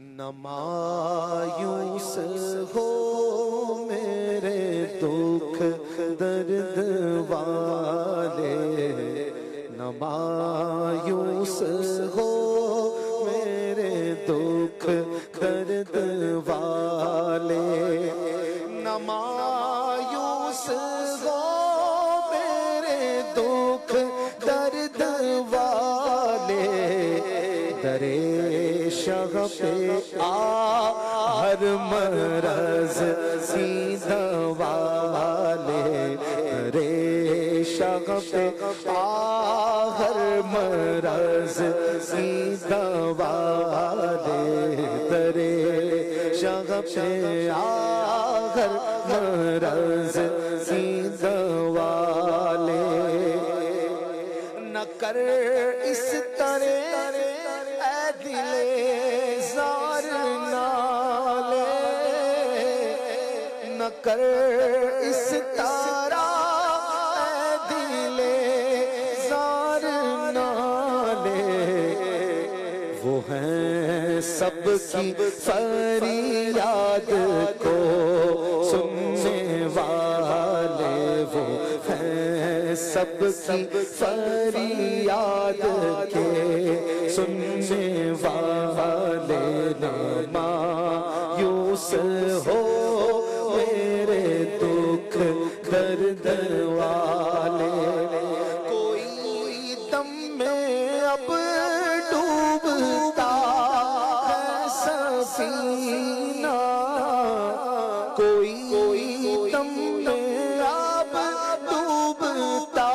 نہ مایوس ہو میرے دکھ درد والے، نہ مایوس ہو میرے دکھ درد والے، نہ مایوس ہو میرے دکھ درد والے، درے شغ پہ آ ہر مرض کی دوا لے، درے شغ پہ آ ہر مرض کی دوا لے، درے شغ پہ آ ہر مرض کی دوا لے، نہ کر اس طرح اے دل زار نالے، نہ کر اس طرح اے دل زار نالے، وہ ہیں سب کی فریاد کو سننے والے، وہ ہیں سب کی فریاد کے سننے والے، نہ مایوس ہو میرے دکھ درد والے، کوئی دم میں اب ڈوبتا ہے سفینہ، کوئی دم میں اب ڈوبتا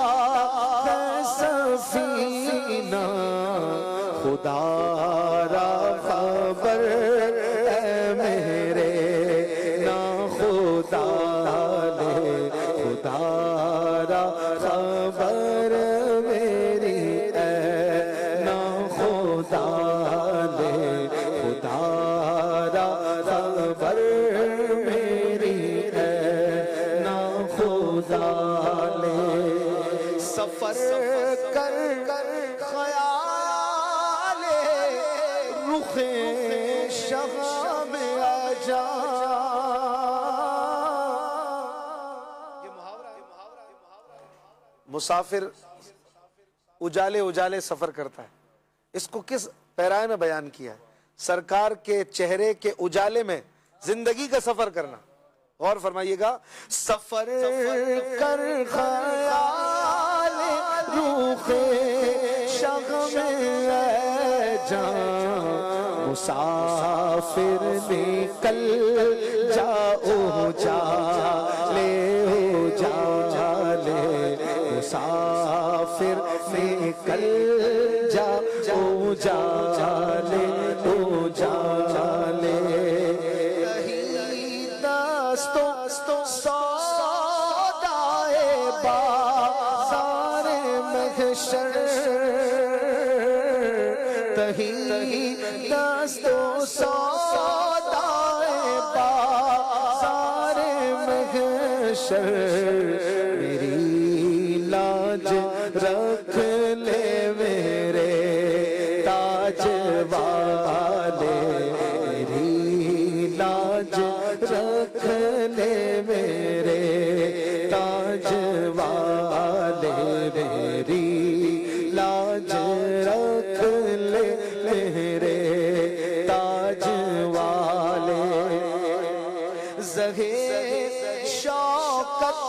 ہے سفینہ، خدا را خبر اے میرے نا خدا لے، خدا را خبر میری اے نا خدا لے، خدا را خبر میری اے نا خدا لے، سفر کر خیال رخ شام آجا، یہ محاورہ ہے، مسافر اجالے اجالے سفر کرتا ہے، اس کو کس پیرائے میں بیان کیا ہے؟ سرکار کے چہرے کے اجالے میں زندگی کا سفر کرنا، غور فرمائیے گا، سفر کر خیال روح شغم اے جان، مسافر نکل جاؤ جالے ہو جالے، مسافر نکل جاؤ جالے ہو جالے، دستوں سودائے بازار محشر، تہی دستوں سودائے بازار محشر، میری لاج رکھ لے میرے تاج والے، میری لاج رکھ لے میرے تاج والے، میری لاج رکھ لے میرے تاج والے، زہے شوکت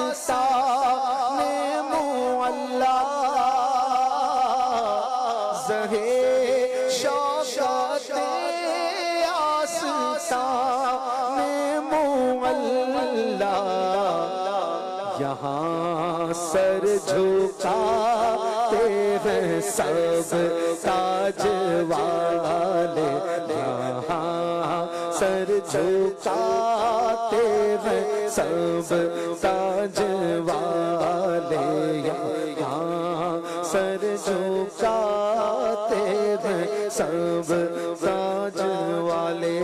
آستان معلا، زہے شوکت آستان معلا، یہاں سر جھکاتے ہیں سب تاج والے، یہاں سر جھکاتے ہیں سب تاج والے، یہاں سر جھکاتے ہیں سب تاج والے،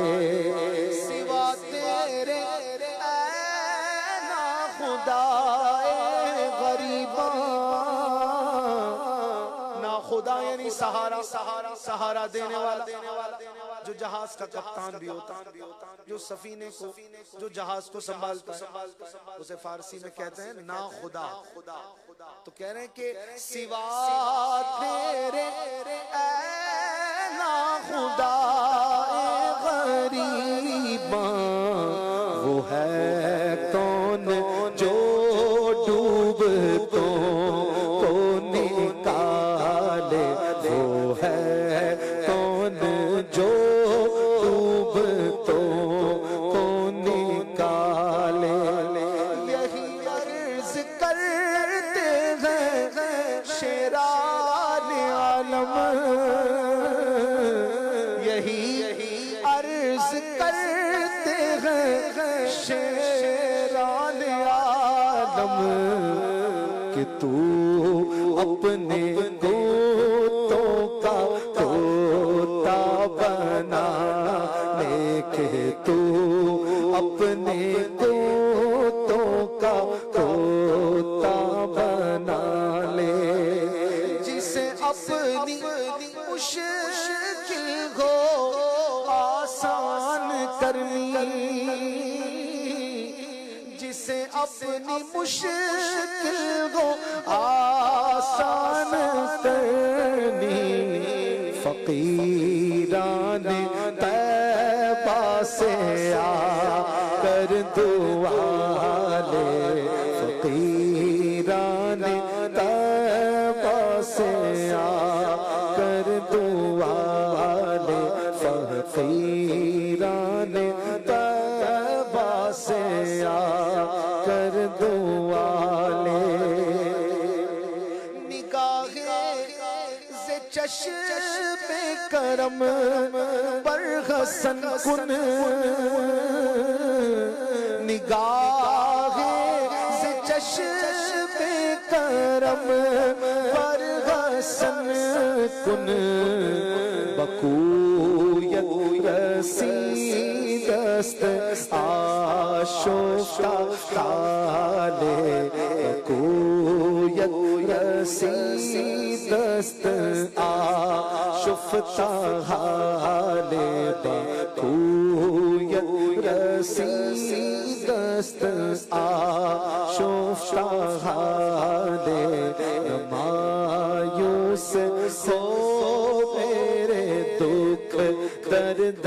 سوا تیرے اے نا خدا غریباں، نا خدا یعنی سہارا، سہارا دینے والا، جو جہاز کا کپتان بھی ہوتا ہے، جو سفینے کو، جو جہاز کو سنبھالتا ہے، اسے فارسی میں کہتے ہیں نا خدا۔ تو کہہ رہے ہیں کہ سوا تیرے اے نا خدا غریباں وہ ہے کون جو ڈوبتوں کو نکالے، وہ ہے کون جو ڈوبتوں کو نکالے۔ یہی عرض کرتے ہیں شیران عالم، یہی عرض کرتے ہیں شیران عالم کہ تو اپنے گوتوں کا طوطا بنا لے، کہ تو اپنے گوتوں کا طوطا بنا لے، جسے اپنی مشکل ہو آسان کرنی، جسے اپنی مشکل ہو آسان کرنی، فقیران طیبہ سے آ کر دعا لے، فقیران طیبہ سے آ کر دعا لے، فقیران طیبہ سے آ کر دعا لے۔ نگاہیں ز چشم کرم پر حسن کن، نگاہیں ز چشم کرم پر حسن کن، بقویت رسی دست آشفتہ لے، بقویت رسی دست آشفتہ لے، بقویت رسی دست آشفتہ لے، مایوس ہو میرے دکھ درد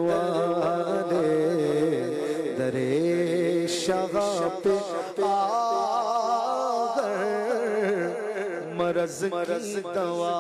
والے، درے شغا پہ آگر مرض کی دوا